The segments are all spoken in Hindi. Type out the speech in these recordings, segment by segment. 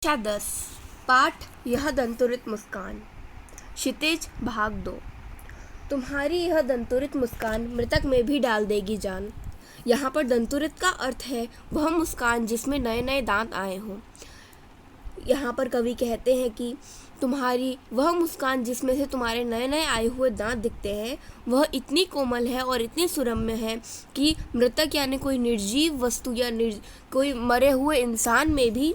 कक्षा 10 पाठ यह दंतुरित मुस्कान। क्षितिज भाग 2। तुम्हारी यह दंतुरित मुस्कान मृतक में भी डाल देगी जान। यहाँ पर दंतुरित का अर्थ है वह मुस्कान जिसमें नए नए दांत आए हों। यहाँ पर कवि कहते हैं कि तुम्हारी वह मुस्कान जिसमें से तुम्हारे नए नए आए हुए दांत दिखते हैं वह इतनी कोमल है और इतनी सुरम्य है कि मृतक यानी कोई निर्जीव वस्तु या कोई मरे हुए इंसान में भी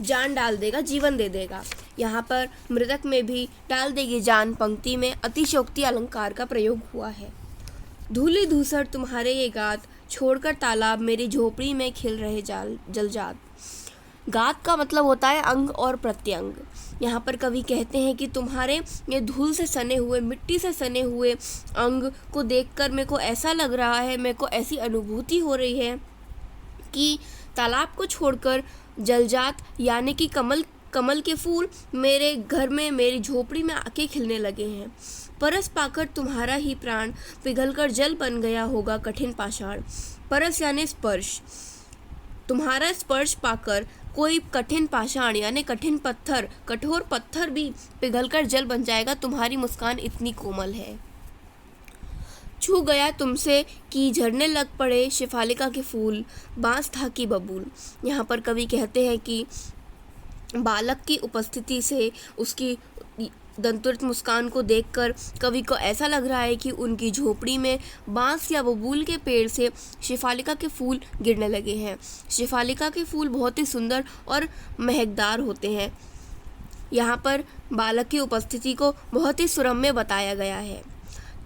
जान डाल देगा, जीवन दे देगा। यहाँ पर मृतक में भी डाल देगी जान पंक्ति में अतिशयोक्ति अलंकार का प्रयोग हुआ है। धूली धूसर तुम्हारे ये गात, छोड़कर तालाब मेरी झोपड़ी में खिल रहे जलजात। गात का मतलब होता है अंग और प्रत्यंग। यहाँ पर कवि कहते हैं कि तुम्हारे ये धूल से सने हुए, मिट्टी से सने हुए अंग को देखकर मेरे को ऐसा लग रहा है, मेरे को ऐसी अनुभूति हो रही है कि तालाब को छोड़कर जलजात यानी कि कमल के फूल मेरे घर में, मेरी झोपड़ी में आके खिलने लगे हैं। परस पाकर तुम्हारा ही प्राण पिघलकर जल बन गया होगा कठिन पाषाण। परस यानी स्पर्श। तुम्हारा स्पर्श पाकर कोई कठिन पाषाण यानी कठिन पत्थर, कठोर पत्थर भी पिघलकर जल बन जाएगा। तुम्हारी मुस्कान इतनी कोमल है। छू गया तुमसे कि झड़ने लग पड़े शिफालिका के फूल, बांस था कि बबूल। यहाँ पर कवि कहते हैं कि बालक की उपस्थिति से उसकी दंतुरित मुस्कान को देखकर कवि को ऐसा लग रहा है कि उनकी झोपड़ी में बांस या बबूल के पेड़ से शिफालिका के फूल गिरने लगे हैं। शिफालिका के फूल बहुत ही सुंदर और महकदार होते हैं। यहाँ पर बालक की उपस्थिति को बहुत ही सुरम्य बताया गया है।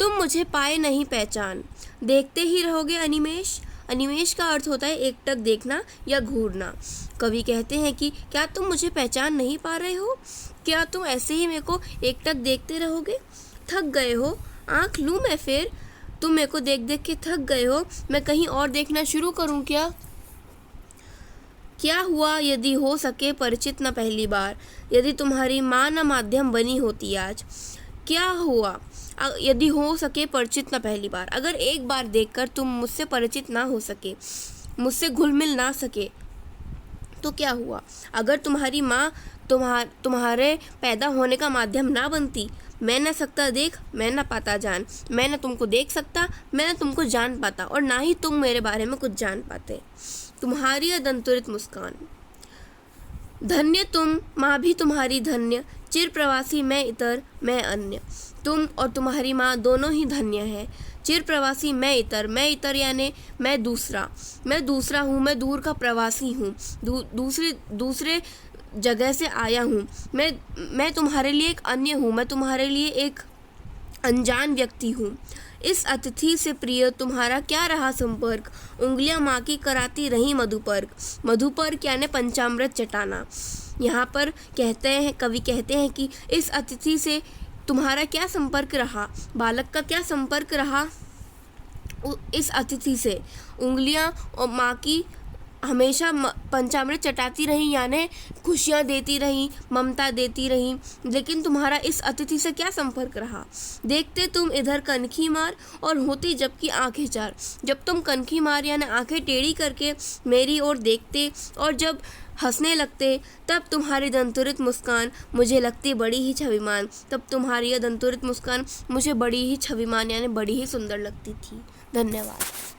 तुम मुझे पाए नहीं पहचान, देखते ही रहोगे अनिमेष। अनिमेष का अर्थ होता है एकटक देखना या घूरना। कवि कहते हैं कि क्या तुम मुझे पहचान नहीं पा रहे हो? क्या तुम ऐसे ही मेरे को एकटक देखते रहोगे? थक गए हो? आँख लूँ मैं फिर? तुम मेरे को देख देख के थक गए हो, मैं कहीं और देखना शुरू करूँ क्या? क्या हुआ यदि हो सके परिचित न पहली बार, यदि तुम्हारी माँ न माध्यम बनी होती आज। क्या हुआ यदि हो सके परिचित न पहली बार, अगर एक बार देखकर तुम मुझसे परिचित ना हो सके, मुझसे घुल मिल ना सके तो क्या हुआ? अगर तुम्हारी माँ तुम्हारे पैदा होने का माध्यम ना बनती, मैं न सकता देख, मैं न पाता जान, मैं न तुमको देख सकता, मैं न तुमको जान पाता और ना ही तुम मेरे बारे में कुछ जान पाते। तुम्हारी यह दंतुरित मुस्कान। धन्य तुम, माँ भी तुम्हारी धन्य, चिर प्रवासी मैं इतर मैं अन्य। तुम और तुम्हारी माँ दोनों ही धन्य हैं। चिर प्रवासी मैं इतर यानी मैं दूसरा हूँ, मैं दूर का प्रवासी हूँ, दूसरे जगह से आया हूँ। मैं तुम्हारे लिए एक अन्य हूँ, मैं तुम्हारे लिए एक अनजान व्यक्ति हूँ। इस अतिथि से प्रिय तुम्हारा क्या रहा संपर्क, उंगलियां माँ की कराती रही मधुपर्क यानी पंचामृत चटाना। यहाँ पर कवि कहते हैं कि इस अतिथि से तुम्हारा क्या संपर्क रहा, बालक का क्या संपर्क रहा इस अतिथि से। उंगलियां और माँ की हमेशा पंचामृत चटाती रही यानी खुशियाँ देती रही, ममता देती रही, लेकिन तुम्हारा इस अतिथि से क्या संपर्क रहा? देखते तुम इधर कनखी मार और होती जबकि आंखें चार। जब तुम कनखी मार यानी आंखें टेढ़ी करके मेरी ओर देखते और जब हंसने लगते, तब तुम्हारी दंतुरित मुस्कान मुझे लगती बड़ी ही छविमान। तब तुम्हारी यह दंतुरित मुस्कान मुझे बड़ी ही छविमान यानी बड़ी ही सुंदर लगती थी। धन्यवाद।